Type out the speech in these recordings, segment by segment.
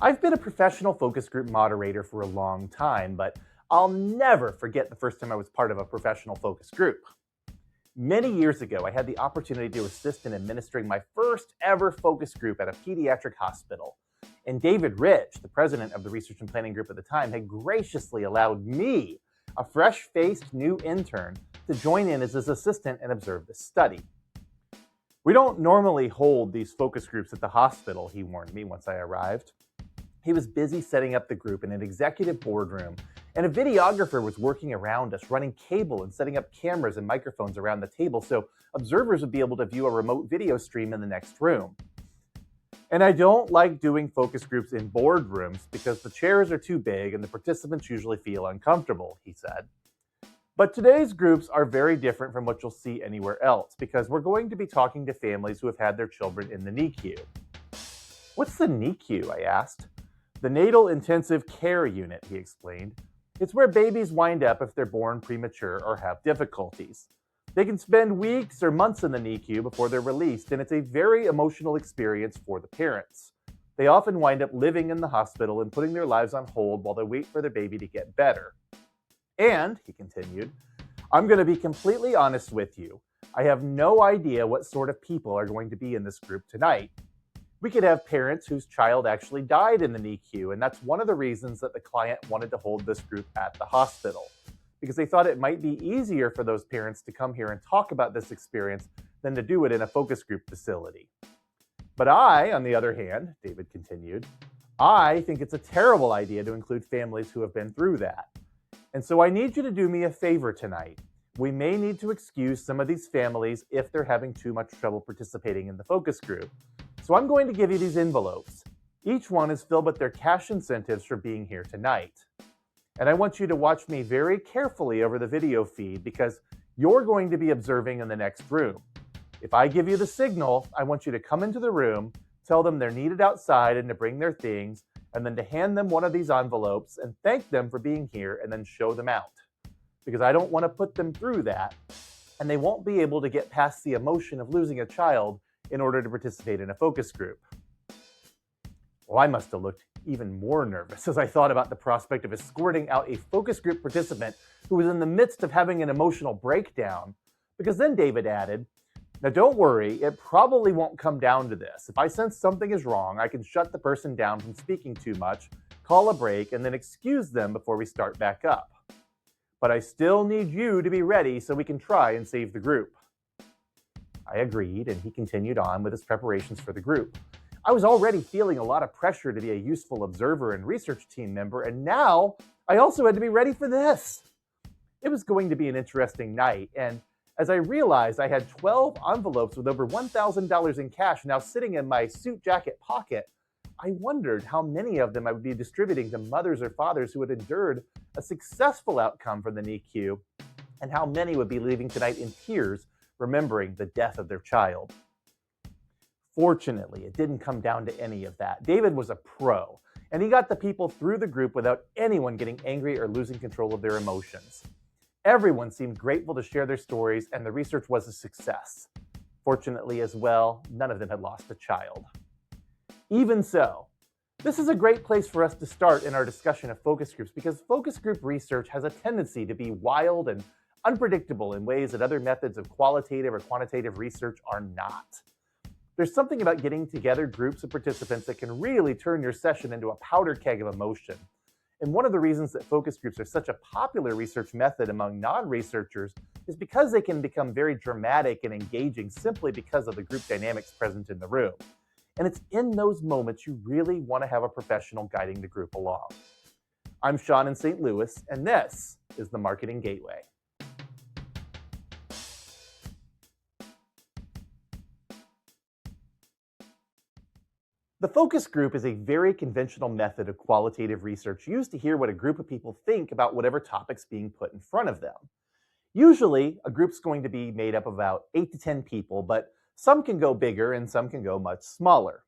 I've been a professional focus group moderator for a long time, but I'll never forget the first time I was part of a professional focus group. Many years ago, I had the opportunity to assist in administering my first ever focus group at a pediatric hospital. And David Rich, the president of the research and planning group at the time, had graciously allowed me, a fresh faced new intern, to join in as his assistant and observe the study. We don't normally hold these focus groups at the hospital, he warned me once I arrived. He was busy setting up the group in an executive boardroom, and a videographer was working around us, running cable and setting up cameras and microphones around the table so observers would be able to view a remote video stream in the next room. And I don't like doing focus groups in boardrooms because the chairs are too big and the participants usually feel uncomfortable, he said. But today's groups are very different from what you'll see anywhere else because we're going to be talking to families who have had their children in the NICU. What's the NICU? I asked. The Natal Intensive Care Unit, he explained. It's where babies wind up if they're born premature or have difficulties. They can spend weeks or months in the NICU before they're released, and it's a very emotional experience for the parents. They often wind up living in the hospital and putting their lives on hold while they wait for their baby to get better. And, he continued, I'm going to be completely honest with you. I have no idea what sort of people are going to be in this group tonight. We could have parents whose child actually died in the NICU, and that's one of the reasons that the client wanted to hold this group at the hospital, because they thought it might be easier for those parents to come here and talk about this experience than to do it in a focus group facility. But I, on the other hand, David continued, I think it's a terrible idea to include families who have been through that. And so I need you to do me a favor tonight. We may need to excuse some of these families if they're having too much trouble participating in the focus group. So I'm going to give you these envelopes. Each one is filled with their cash incentives for being here tonight. And I want you to watch me very carefully over the video feed because you're going to be observing in the next room. If I give you the signal, I want you to come into the room, tell them they're needed outside and to bring their things, and then to hand them one of these envelopes and thank them for being here and then show them out. Because I don't want to put them through that, and they won't be able to get past the emotion of losing a child in order to participate in a focus group. Well, I must have looked even more nervous as I thought about the prospect of escorting out a focus group participant who was in the midst of having an emotional breakdown. Because then David added, now don't worry, it probably won't come down to this. If I sense something is wrong, I can shut the person down from speaking too much, call a break, and then excuse them before we start back up. But I still need you to be ready so we can try and save the group. I agreed, and he continued on with his preparations for the group. I was already feeling a lot of pressure to be a useful observer and research team member, and now I also had to be ready for this. It was going to be an interesting night, and as I realized I had 12 envelopes with over $1,000 in cash now sitting in my suit jacket pocket, I wondered how many of them I would be distributing to mothers or fathers who had endured a successful outcome from the NICU, and how many would be leaving tonight in tears remembering the death of their child. Fortunately, it didn't come down to any of that. David was a pro, and he got the people through the group without anyone getting angry or losing control of their emotions. Everyone seemed grateful to share their stories, and the research was a success. Fortunately as well, none of them had lost a child. Even so, this is a great place for us to start in our discussion of focus groups because focus group research has a tendency to be wild and unpredictable in ways that other methods of qualitative or quantitative research are not. There's something about getting together groups of participants that can really turn your session into a powder keg of emotion. And one of the reasons that focus groups are such a popular research method among non-researchers is because they can become very dramatic and engaging simply because of the group dynamics present in the room. And it's in those moments you really want to have a professional guiding the group along. I'm Sean in St. Louis, and this is the Marketing Gateway. The focus group is a very conventional method of qualitative research used to hear what a group of people think about whatever topic's being put in front of them. Usually, a group's going to be made up of about 8 to 10 people, but some can go bigger and some can go much smaller.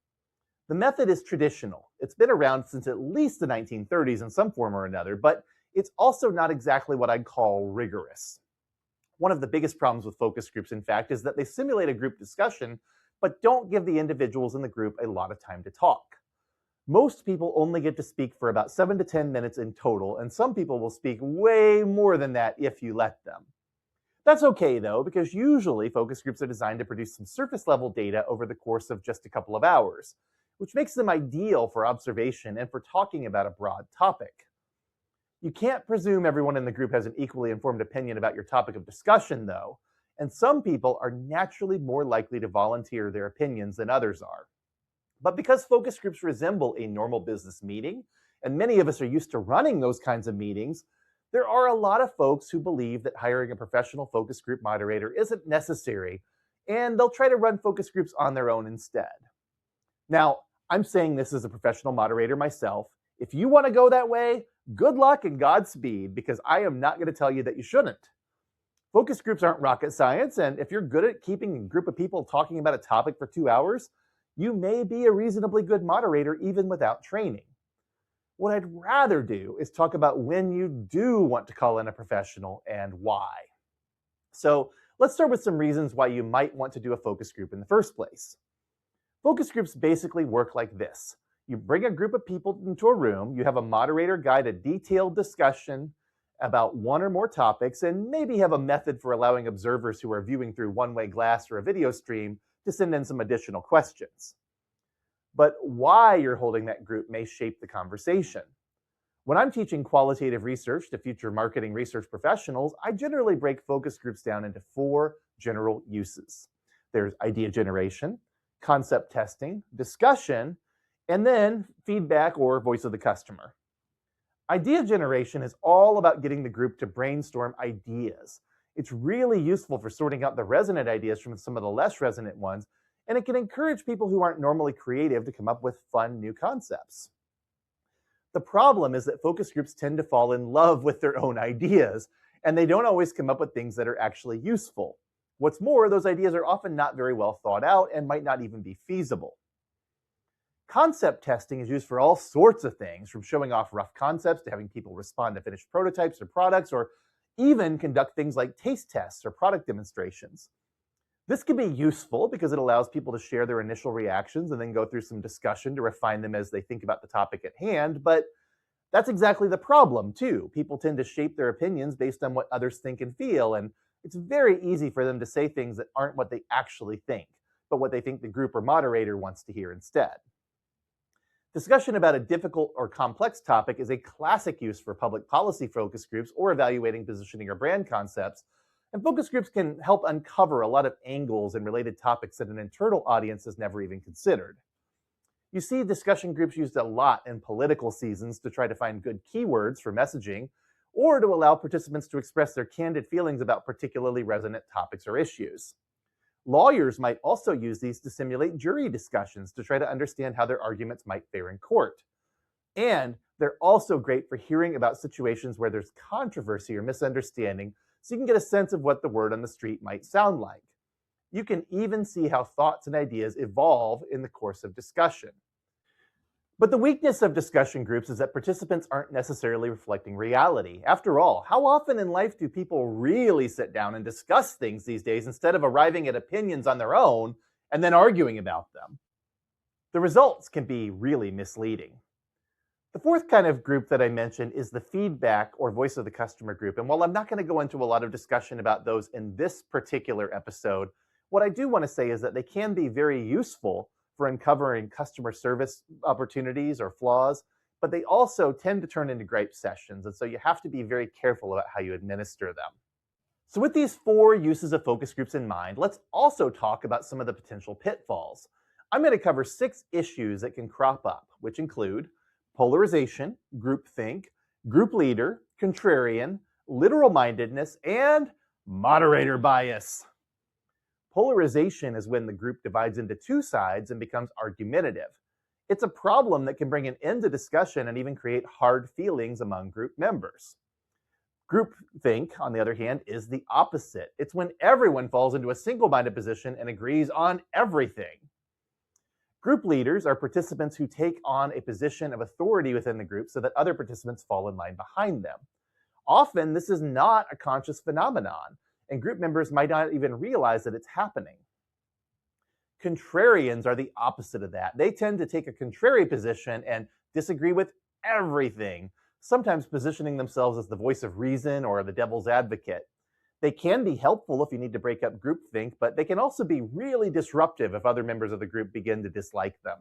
The method is traditional. It's been around since at least the 1930s in some form or another, but it's also not exactly what I'd call rigorous. One of the biggest problems with focus groups, in fact, is that they simulate a group discussion, but don't give the individuals in the group a lot of time to talk. Most people only get to speak for about 7 to 10 minutes in total, and some people will speak way more than that if you let them. That's okay though, because usually focus groups are designed to produce some surface level data over the course of just a couple of hours, which makes them ideal for observation and for talking about a broad topic. You can't presume everyone in the group has an equally informed opinion about your topic of discussion though, and some people are naturally more likely to volunteer their opinions than others are. But because focus groups resemble a normal business meeting, and many of us are used to running those kinds of meetings, there are a lot of folks who believe that hiring a professional focus group moderator isn't necessary, and they'll try to run focus groups on their own instead. Now, I'm saying this as a professional moderator myself. If you want to go that way, good luck and Godspeed, because I am not going to tell you that you shouldn't. Focus groups aren't rocket science, and if you're good at keeping a group of people talking about a topic for 2 hours, you may be a reasonably good moderator even without training. What I'd rather do is talk about when you do want to call in a professional and why. So let's start with some reasons why you might want to do a focus group in the first place. Focus groups basically work like this. You bring a group of people into a room, you have a moderator guide a detailed discussion about one or more topics, and maybe have a method for allowing observers who are viewing through one-way glass or a video stream to send in some additional questions. But why you're holding that group may shape the conversation. When I'm teaching qualitative research to future marketing research professionals, I generally break focus groups down into 4 general uses. There's idea generation, concept testing, discussion, and then feedback or voice of the customer. Idea generation is all about getting the group to brainstorm ideas. It's really useful for sorting out the resonant ideas from some of the less resonant ones, and it can encourage people who aren't normally creative to come up with fun new concepts. The problem is that focus groups tend to fall in love with their own ideas, and they don't always come up with things that are actually useful. What's more, those ideas are often not very well thought out and might not even be feasible. Concept testing is used for all sorts of things, from showing off rough concepts to having people respond to finished prototypes or products, or even conduct things like taste tests or product demonstrations. This can be useful because it allows people to share their initial reactions and then go through some discussion to refine them as they think about the topic at hand, but that's exactly the problem too. People tend to shape their opinions based on what others think and feel, and it's very easy for them to say things that aren't what they actually think, but what they think the group or moderator wants to hear instead. Discussion about a difficult or complex topic is a classic use for public policy focus groups or evaluating positioning or brand concepts, and focus groups can help uncover a lot of angles and related topics that an internal audience has never even considered. You see discussion groups used a lot in political seasons to try to find good keywords for messaging, or to allow participants to express their candid feelings about particularly resonant topics or issues. Lawyers might also use these to simulate jury discussions to try to understand how their arguments might fare in court. And they're also great for hearing about situations where there's controversy or misunderstanding, so you can get a sense of what the word on the street might sound like. You can even see how thoughts and ideas evolve in the course of discussion. But the weakness of discussion groups is that participants aren't necessarily reflecting reality. After all, how often in life do people really sit down and discuss things these days instead of arriving at opinions on their own and then arguing about them? The results can be really misleading. The fourth kind of group that I mentioned is the feedback or voice of the customer group. And while I'm not going to go into a lot of discussion about those in this particular episode, what I do want to say is that they can be very useful for uncovering customer service opportunities or flaws, but they also tend to turn into gripe sessions. And so you have to be very careful about how you administer them. So with these 4 uses of focus groups in mind, let's also talk about some of the potential pitfalls. I'm going to cover 6 issues that can crop up, which include polarization, groupthink, group leader, contrarian, literal-mindedness, and moderator bias. Polarization is when the group divides into 2 sides and becomes argumentative. It's a problem that can bring an end to discussion and even create hard feelings among group members. Groupthink, on the other hand, is the opposite. It's when everyone falls into a single-minded position and agrees on everything. Group leaders are participants who take on a position of authority within the group so that other participants fall in line behind them. Often, this is not a conscious phenomenon, and group members might not even realize that it's happening. Contrarians are the opposite of that. They tend to take a contrary position and disagree with everything, sometimes positioning themselves as the voice of reason or the devil's advocate. They can be helpful if you need to break up groupthink, but they can also be really disruptive if other members of the group begin to dislike them.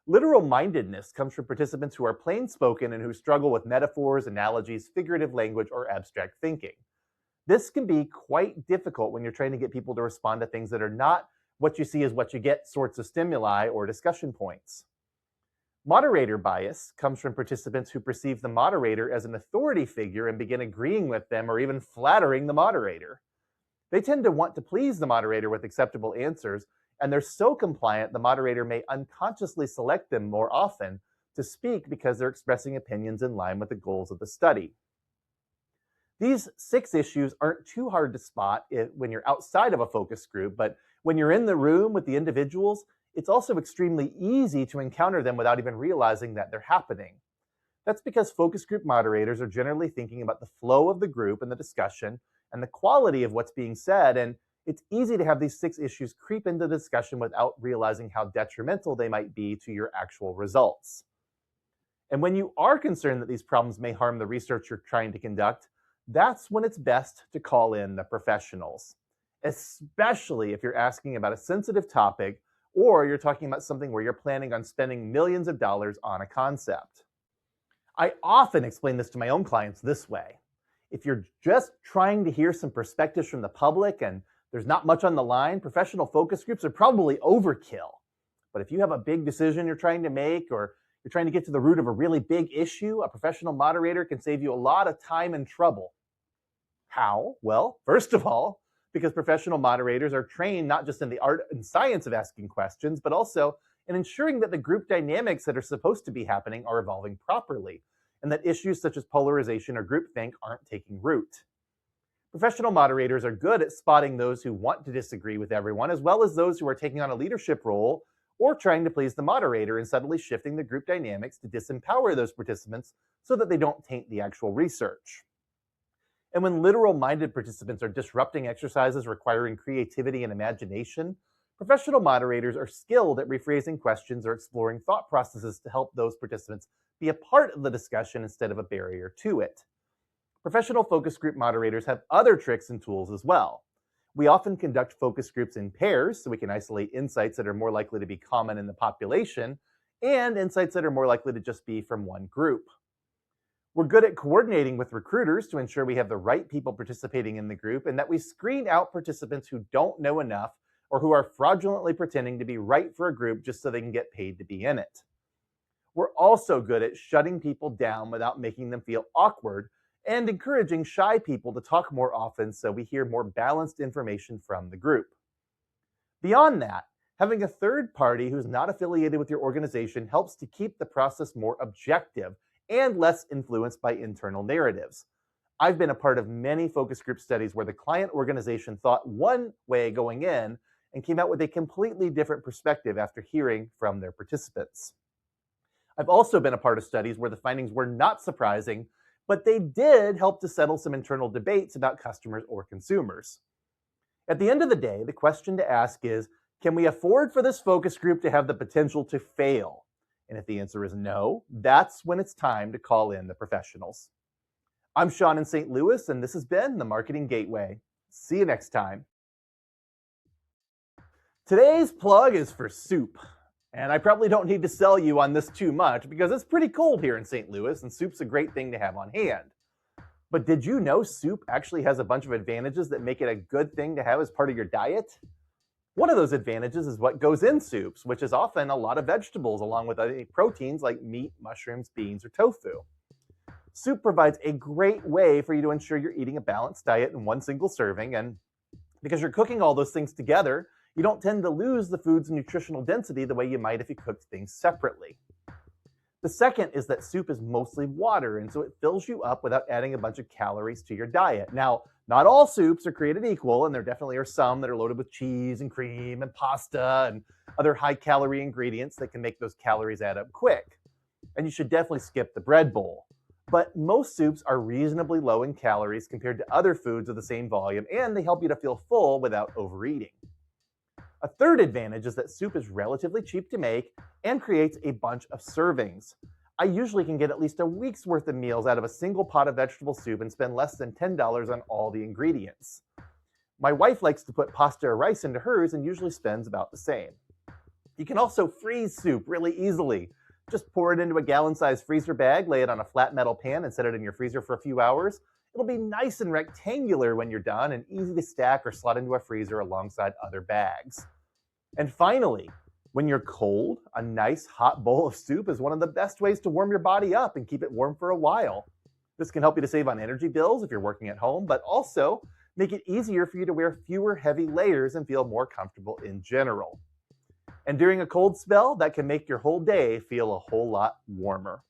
Literal-mindedness comes from participants who are plain-spoken and who struggle with metaphors, analogies, figurative language, or abstract thinking. This can be quite difficult when you're trying to get people to respond to things that are not what you see is what you get sorts of stimuli or discussion points. Moderator bias comes from participants who perceive the moderator as an authority figure and begin agreeing with them or even flattering the moderator. They tend to want to please the moderator with acceptable answers, and they're so compliant the moderator may unconsciously select them more often to speak because they're expressing opinions in line with the goals of the study. These 6 issues aren't too hard to spot when you're outside of a focus group, but when you're in the room with the individuals, it's also extremely easy to encounter them without even realizing that they're happening. That's because focus group moderators are generally thinking about the flow of the group and the discussion and the quality of what's being said, and it's easy to have these 6 issues creep into the discussion without realizing how detrimental they might be to your actual results. And when you are concerned that these problems may harm the research you're trying to conduct, that's when it's best to call in the professionals, especially if you're asking about a sensitive topic or you're talking about something where you're planning on spending millions of dollars on a concept. I often explain this to my own clients this way. If you're just trying to hear some perspectives from the public and there's not much on the line, professional focus groups are probably overkill. But if you have a big decision you're trying to make or you're trying to get to the root of a really big issue, a professional moderator can save you a lot of time and trouble. How? Well, first of all, because professional moderators are trained not just in the art and science of asking questions, but also in ensuring that the group dynamics that are supposed to be happening are evolving properly, and that issues such as polarization or groupthink aren't taking root. Professional moderators are good at spotting those who want to disagree with everyone, as well as those who are taking on a leadership role or trying to please the moderator and subtly shifting the group dynamics to disempower those participants so that they don't taint the actual research. And when literal-minded participants are disrupting exercises requiring creativity and imagination, professional moderators are skilled at rephrasing questions or exploring thought processes to help those participants be a part of the discussion instead of a barrier to it. Professional focus group moderators have other tricks and tools as well. We often conduct focus groups in pairs so we can isolate insights that are more likely to be common in the population and insights that are more likely to just be from one group. We're good at coordinating with recruiters to ensure we have the right people participating in the group and that we screen out participants who don't know enough or who are fraudulently pretending to be right for a group just so they can get paid to be in it. We're also good at shutting people down without making them feel awkward and encouraging shy people to talk more often so we hear more balanced information from the group. Beyond that, having a third party who's not affiliated with your organization helps to keep the process more objective and less influenced by internal narratives. I've been a part of many focus group studies where the client organization thought one way going in and came out with a completely different perspective after hearing from their participants. I've also been a part of studies where the findings were not surprising, but they did help to settle some internal debates about customers or consumers. At the end of the day, the question to ask is, can we afford for this focus group to have the potential to fail? And if the answer is no, that's when it's time to call in the professionals. I'm Sean in St. Louis, and this has been the Marketing Gateway. See you next time. Today's plug is for soup. And I probably don't need to sell you on this too much because it's pretty cold here in St. Louis, and soup's a great thing to have on hand. But did you know soup actually has a bunch of advantages that make it a good thing to have as part of your diet? One of those advantages is what goes in soups, which is often a lot of vegetables along with other proteins like meat, mushrooms, beans, or tofu. Soup provides a great way for you to ensure you're eating a balanced diet in one single serving, and because you're cooking all those things together, you don't tend to lose the food's nutritional density the way you might if you cooked things separately. The second is that soup is mostly water, and so it fills you up without adding a bunch of calories to your diet. Now, not all soups are created equal, and there definitely are some that are loaded with cheese and cream and pasta and other high-calorie ingredients that can make those calories add up quick. And you should definitely skip the bread bowl. But most soups are reasonably low in calories compared to other foods of the same volume, and they help you to feel full without overeating. A third advantage is that soup is relatively cheap to make and creates a bunch of servings. I usually can get at least a week's worth of meals out of a single pot of vegetable soup and spend less than $10 on all the ingredients. My wife likes to put pasta or rice into hers and usually spends about the same. You can also freeze soup really easily. Just pour it into a gallon-sized freezer bag, lay it on a flat metal pan, and set it in your freezer for a few hours. It'll be nice and rectangular when you're done and easy to stack or slot into a freezer alongside other bags. And finally, when you're cold, a nice hot bowl of soup is one of the best ways to warm your body up and keep it warm for a while. This can help you to save on energy bills if you're working at home, but also make it easier for you to wear fewer heavy layers and feel more comfortable in general. And during a cold spell, that can make your whole day feel a whole lot warmer.